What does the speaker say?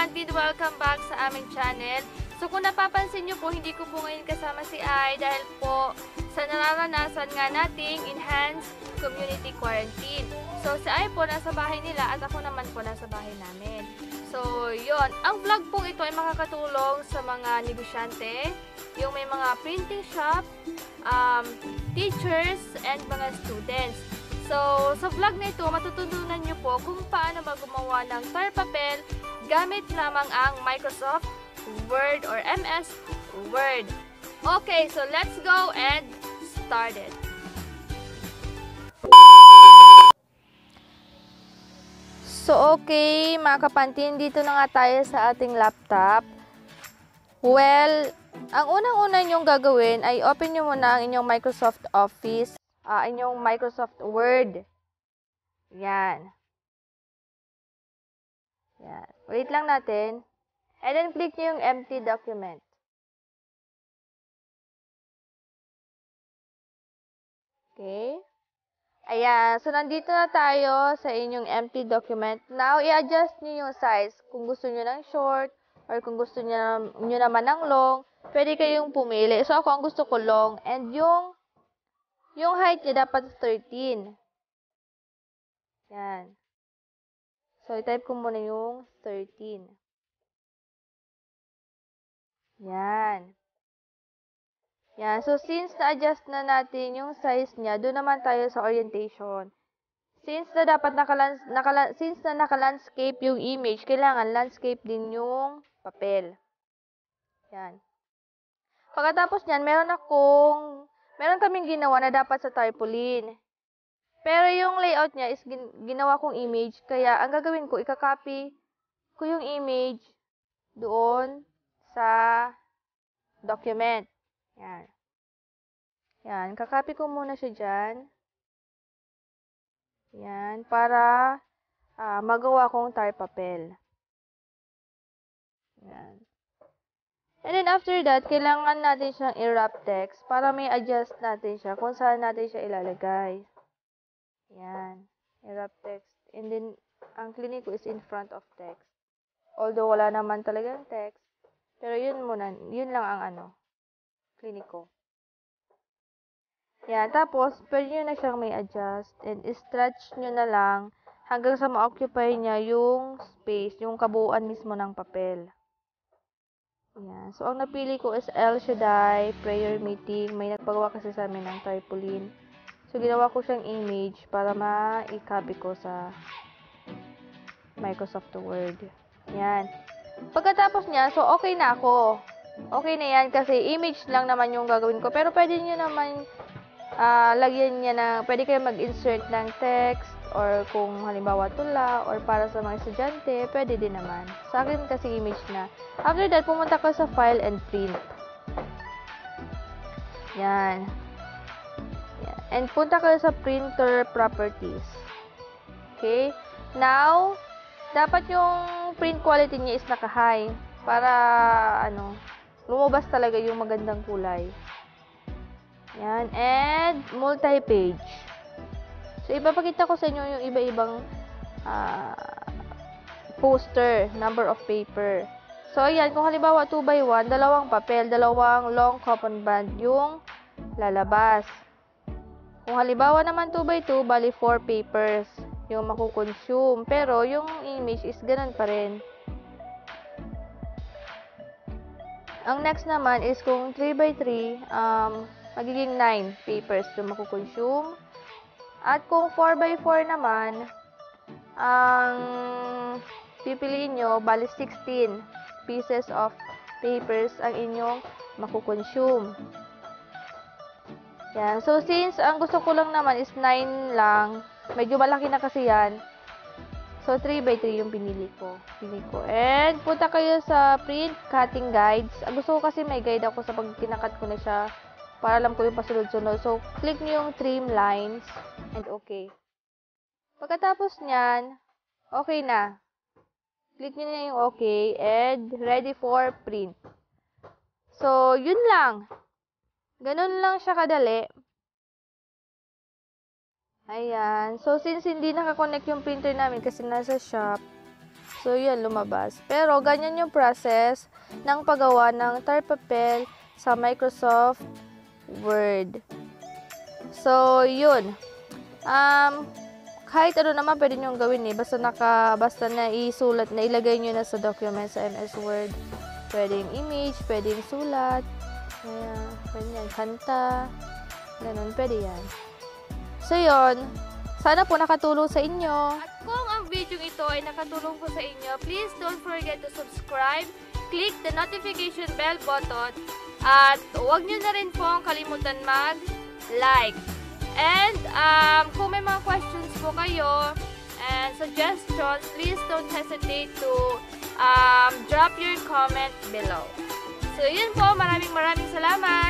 and welcome back sa aming channel. So kung napapansin nyo po, hindi ko po ngayon kasama si Ai dahil po sa nararanasan nga nating enhanced community quarantine. So si Ai po nasa bahay nila at ako naman po nasa bahay namin. So yon, ang vlog po ito ay makakatulong sa mga negosyante, yung may mga printing shop, teachers, and mga students. So, sa vlog na ito, matututunan nyo po kung paano ba gumawa ng tar papel gamit lamang ang Microsoft Word or MS Word. Okay, so let's go and start it. So, okay, mga kapantin, dito na nga tayo sa ating laptop. Well, ang unang-una nyong gagawin ay open nyo muna ang inyong Microsoft Office. Inyong Microsoft Word. Yan. Yan. Wait lang natin. And then, click nyo yung empty document. Okay. Ayan. So, nandito na tayo sa inyong empty document. Now, i-adjust nyo yung size. Kung gusto nyo ng short, or kung gusto nyo naman ng long, pwede kayong pumili. So, ako ang gusto ko long. And yung height niya dapat 13. Yan. So, i-type ko muna yung 13. Yan. Yan. So, since na-adjust na natin yung size niya, doon naman tayo sa orientation. Since na dapat naka-landscape yung image, kailangan landscape din yung papel. Yan. Pagkatapos niyan, meron kaming ginawa na dapat sa tarpaulin. Pero yung layout niya is ginawa kong image. Kaya, ang gagawin ko, ikakopy ko yung image doon sa document. Yan. Yan. Kakopy ko muna siya dyan. Yan. Para magawa kong tar papel. Yan. And then, after that, kailangan natin siyang i-wrap text para may adjust natin siya kung saan natin siya ilalagay. Yan. I-wrap text. And then, ang clinic ko is in front of text. Although, wala naman talagang text. Pero yun lang ang clinic ko. Yan. Tapos, pwede nyo na siyang may adjust. And stretch nyo na lang hanggang sa ma-occupy niya yung space, yung kabuuan mismo ng papel. Yan. So, ang napili ko is El Shaddai Prayer Meeting. May nagpagawa kasi sa amin ng tarpaulin. So, ginawa ko siyang image para ma-copy ko sa Microsoft Word. Yan. Pagkatapos niya, so, okay na ako. Okay na yan kasi image lang naman yung gagawin ko. Pero pwede nyo naman lagyan niya na, pwede kayo mag-insert ng text or kung halimbawa tula or para sa mga estudyante, pwede din naman. Sa akin kasi image na. After that, pumunta ko sa file and print. Yan. Yan. And punta ka sa printer properties. Okay? Now, dapat yung print quality niya is naka-high para lumabas talaga yung magandang kulay. Yan. And multi-page. So, ipapakita ko sa inyo yung iba-ibang poster, number of paper. So, ayan, kung halimbawa 2x1, dalawang papel, dalawang long coupon band yung lalabas. Kung halimbawa naman 2x2, bali 4 papers yung makukonsume. Pero, yung image is ganun pa rin. Ang next naman is kung 3x3, magiging 9 papers yung makukonsume. At kung 4x4 naman, ang pipiliin nyo, bali 16 pieces of papers ang inyong makukonsume. Yan. So, since ang gusto ko lang naman is 9 lang, medyo malaki na kasi yan. So, 3x3 yung pinili ko. And, punta kayo sa print cutting guides. Ang gusto ko kasi may guide ako sa pag kinakat ko na siya para alam ko yung pasunod-sunod. So, click nyo yung trim lines and okay. Pagkatapos nyan, okay na. Click nyo na yung okay and ready for print. So, yun lang. Ganun lang siya kadali. Ayan. So, since hindi nakakonect yung printer namin kasi nasa shop, So, yan, lumabas. Pero, ganyan yung process ng paggawa ng tar papel sa Microsoft Word. So, yun. Kahit ano naman pwede nyo gawin eh. Basta na isulat, na ilagay nyo na sa document sa MS Word. Pwedeng image, pwedeng sulat. Ayan, pwede yan. Kanta. Ganun, pwede yan. So, yun. Sana po nakatulong sa inyo. At kung ang video ito ay nakatulong po sa inyo, please don't forget to subscribe, click the notification bell button, at huwag nyo na rin pong kalimutan mag-like. And kung may mga questions po kayo and suggestions, please don't hesitate to drop your comment below. So, yun po. Maraming salamat.